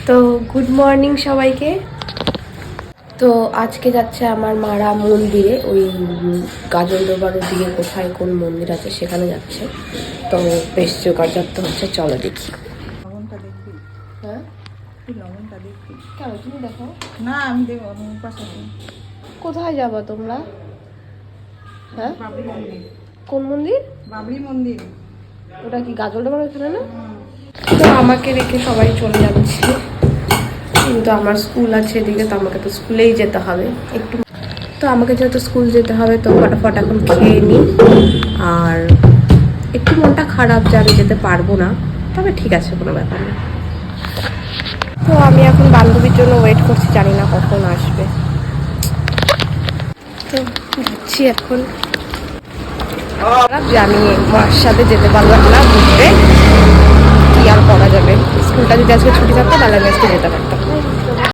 তো good morning সবাইকে। তো আজকে যাচ্ছে আমার মারা মন্দিরে, ওই গাজলডোবার দিকে কোথায় কোন মন্দির আছে সেখানে যাচ্ছে। তো বেশ যোগাযোগ হচ্ছে, চলো দেখি। লবণটা দেখবি? হ্যাঁ, তুই লবণটা দেখবি? কেন তুমি দেখো না, আমি দেখবো। আমি পাশে কোথায় যাবো তোমরা? হ্যাঁ, বাবরি মন্দির। কোন মন্দির? বাবরি মন্দির। ওটা কি গাজলডোবার ওখানে না? তো আমাকে রেখে সবাই চলে যাচ্ছে, কিন্তু আমার স্কুল আছে এদিকে, তো আমাকে তো স্কুলেই যেতে হবে একটু। তো আমাকে যেহেতু স্কুল যেতে হবে, তো ফটাফট এখন খেয়ে নিই। আর একটু মনটা খারাপ যে আমি যেতে পারবো না, তবে ঠিক আছে, কোনো ব্যাপার না। তো আমি এখন বান্ধবীর জন্য ওয়েট করছি, জানি না কখন আসবে। তো যাচ্ছি এখন। খারাপ যে আমি মার সাথে যেতে পারলাম না ঘুরতে, কি আর করা যাবে। স্কুলটা যদি আজকে ছুটি থাকতো তাহলে আমি আজকে যেতে পারতাম।